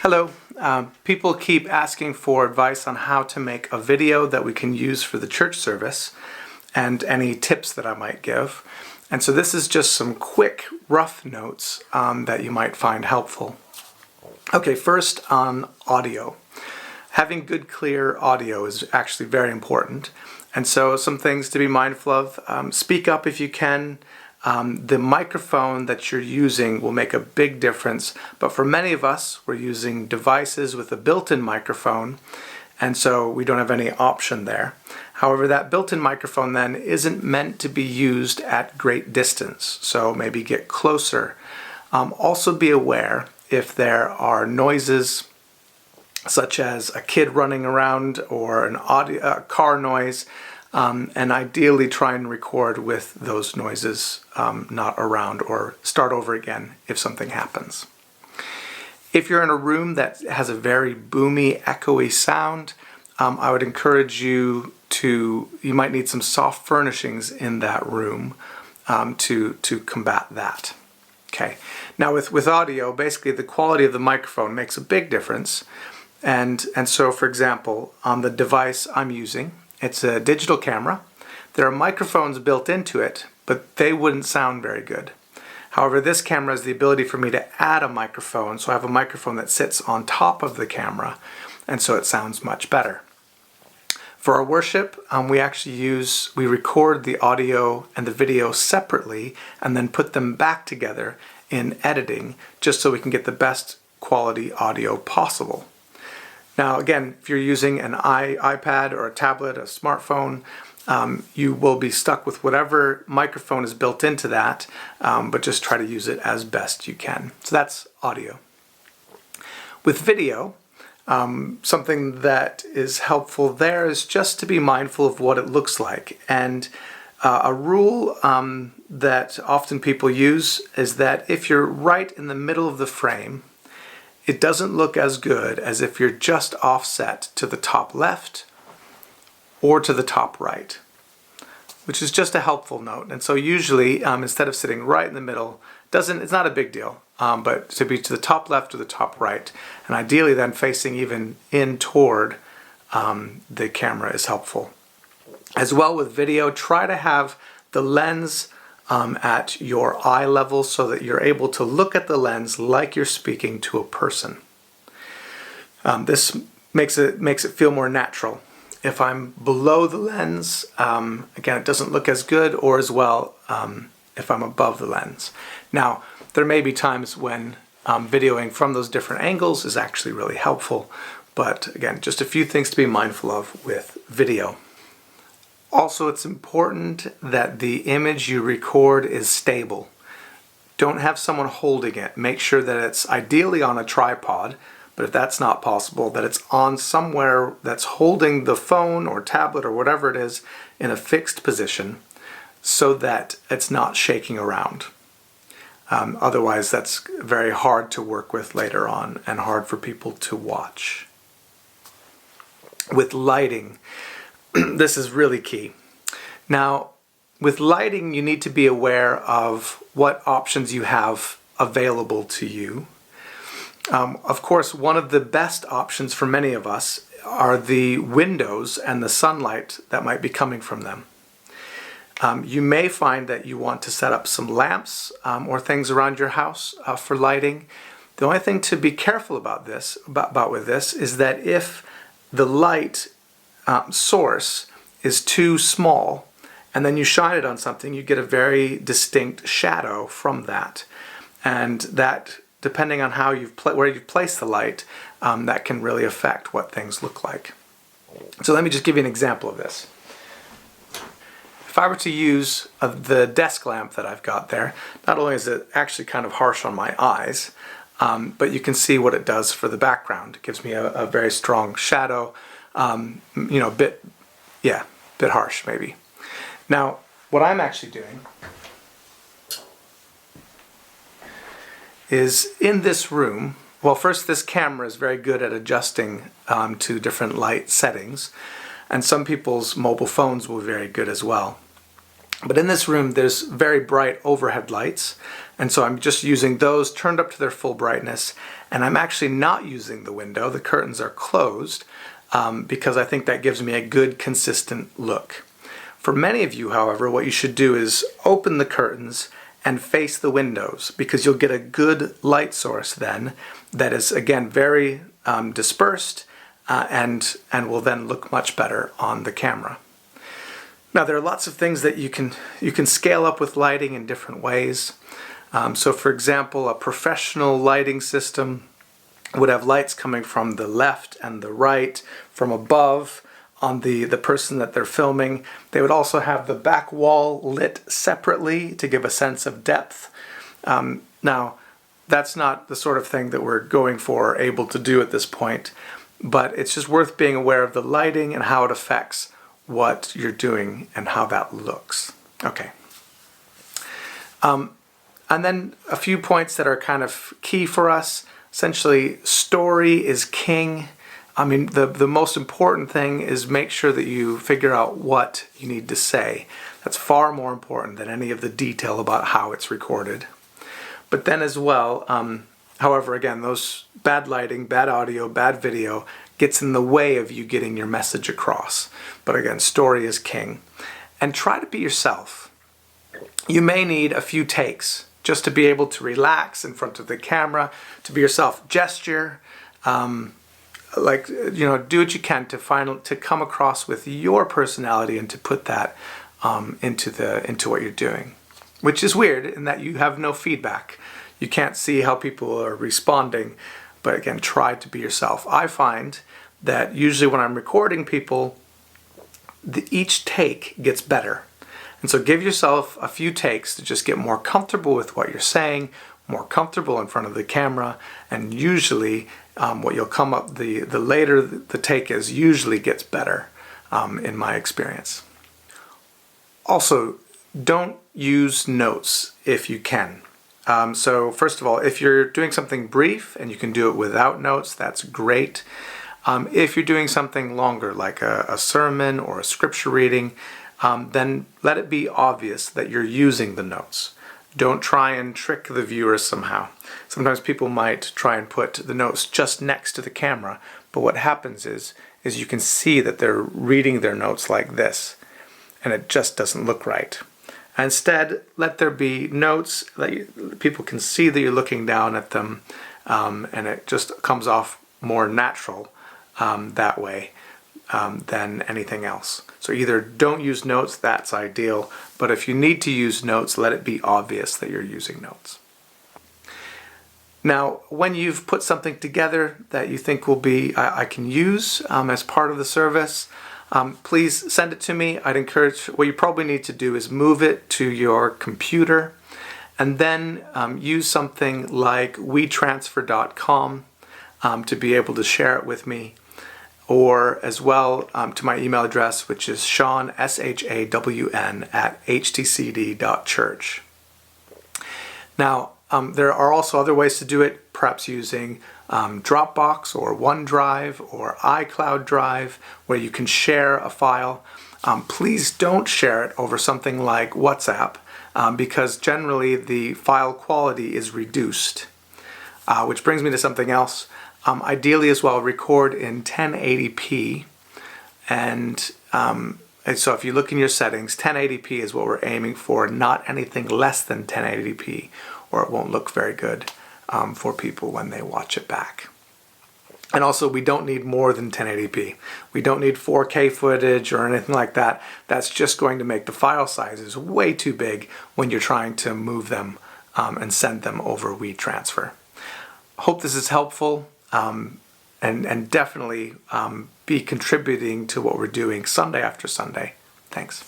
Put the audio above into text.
Hello. People keep asking for advice on how to make a video that we can use for the church service and any tips that I might give. And so this is just some quick, rough notes that you might find helpful. Okay, first on audio. Having good, clear audio is actually very important. And so some things to be mindful of. Speak up if you can. The microphone that you're using will make a big difference, but for many of us, we're using devices with a built-in microphone, and so we don't have any option there. However, that built-in microphone then isn't meant to be used at great distance, so maybe get closer. Also be aware if there are noises such as a kid running around or a car noise, and ideally try and record with those noises not around, or start over again if something happens. If you're in a room that has a very boomy, echoey sound, I would encourage you might need some soft furnishings in that room to combat that. Okay. Now with audio, basically the quality of the microphone makes a big difference. And so, for example, on the device I'm using, it's a digital camera. There are microphones built into it, but they wouldn't sound very good. However, this camera has the ability for me to add a microphone, so I have a microphone that sits on top of the camera, and so it sounds much better. For our worship, we record the audio and the video separately and then put them back together in editing, just so we can get the best quality audio possible. Now again, if you're using an iPad or a tablet, a smartphone, you will be stuck with whatever microphone is built into that, but just try to use it as best you can. So that's audio. With video, something that is helpful there is just to be mindful of what it looks like. And a rule that often people use is that if you're right in the middle of the frame, it doesn't look as good as if you're just offset to the top left or to the top right, which is just a helpful note. And so usually, instead of sitting right in the middle, it's not a big deal, but to be to the top left or the top right, and ideally then facing even in toward the camera is helpful. As well with video, try to have the lens at your eye level so that you're able to look at the lens like you're speaking to a person. This makes it feel more natural. If I'm below the lens, again, it doesn't look as good or as well if I'm above the lens. Now, there may be times when videoing from those different angles is actually really helpful, but again, just a few things to be mindful of with video. Also, it's important that the image you record is stable. Don't have someone holding it. Make sure that it's ideally on a tripod, but if that's not possible, that it's on somewhere that's holding the phone or tablet or whatever it is in a fixed position so that it's not shaking around. Otherwise, that's very hard to work with later on and hard for people to watch. With lighting, this is really key. Now, with lighting, you need to be aware of what options you have available to you. Of course, one of the best options for many of us are the windows and the sunlight that might be coming from them. You may find that you want to set up some lamps or things around your house for lighting. The only thing to be careful about with this is that if the light source is too small and then you shine it on something, you get a very distinct shadow from that. And that, depending on where you've placed the light, that can really affect what things look like. So let me just give you an example of this. If I were to use the desk lamp that I've got there, not only is it actually kind of harsh on my eyes, but you can see what it does for the background. It gives me a very strong shadow, bit harsh maybe. Now, what I'm actually doing is in this room, well, first, this camera is very good at adjusting to different light settings, and some people's mobile phones will be very good as well. But in this room, there's very bright overhead lights, and so I'm just using those turned up to their full brightness, and I'm actually not using the window. The curtains are closed because I think that gives me a good, consistent look. For many of you, however, what you should do is open the curtains and face the windows, because you'll get a good light source then that is, again, very dispersed and will then look much better on the camera. Now, there are lots of things that you can scale up with lighting in different ways. So for example, a professional lighting system would have lights coming from the left and the right, from above on the person that they're filming. They would also have the back wall lit separately to give a sense of depth. Now, that's not the sort of thing that we're going for or able to do at this point, but it's just worth being aware of the lighting and how it affects what you're doing and how that looks. Okay. And then a few points that are kind of key for us. Essentially, story is king. I mean, the most important thing is make sure that you figure out what you need to say. That's far more important than any of the detail about how it's recorded. But then as well, however, again, those bad lighting, bad audio, bad video gets in the way of you getting your message across. But again, story is king. And try to be yourself. You may need a few takes just to be able to relax in front of the camera, to be yourself. Gesture, do what you can to come across with your personality and to put that into what you're doing. Which is weird in that you have no feedback. You can't see how people are responding, but again, try to be yourself. I find that usually when I'm recording people, each take gets better. And so give yourself a few takes to just get more comfortable with what you're saying, more comfortable in front of the camera, and usually what you'll come up, the later the take is, usually gets better in my experience. Also, don't use notes if you can. So first of all, if you're doing something brief and you can do it without notes, that's great. If you're doing something longer, like a sermon or a scripture reading, then let it be obvious that you're using the notes. Don't try and trick the viewer somehow. Sometimes people might try and put the notes just next to the camera, but what happens is you can see that they're reading their notes like this, and it just doesn't look right. Instead, let there be notes that people can see that you're looking down at them, and it just comes off more natural that way than anything else. So either don't use notes, that's ideal, but if you need to use notes, let it be obvious that you're using notes. Now, when you've put something together that you think will be, I can use as part of the service, please send it to me. I'd encourage, what you probably need to do is move it to your computer and then use something like WeTransfer.com to be able to share it with me, or as well to my email address, which is Shawn, SHAWN, @htcd.church. Now, there are also other ways to do it, perhaps using Dropbox or OneDrive or iCloud Drive, where you can share a file. Please don't share it over something like WhatsApp, because generally the file quality is reduced. Which brings me to something else. Ideally as well, record in 1080p, and so if you look in your settings, 1080p is what we're aiming for, not anything less than 1080p, or it won't look very good for people when they watch it back. And also, we don't need more than 1080p. We don't need 4K footage or anything like that. That's just going to make the file sizes way too big when you're trying to move them and send them over WeTransfer. Hope this is helpful. And definitely be contributing to what we're doing Sunday after Sunday. Thanks.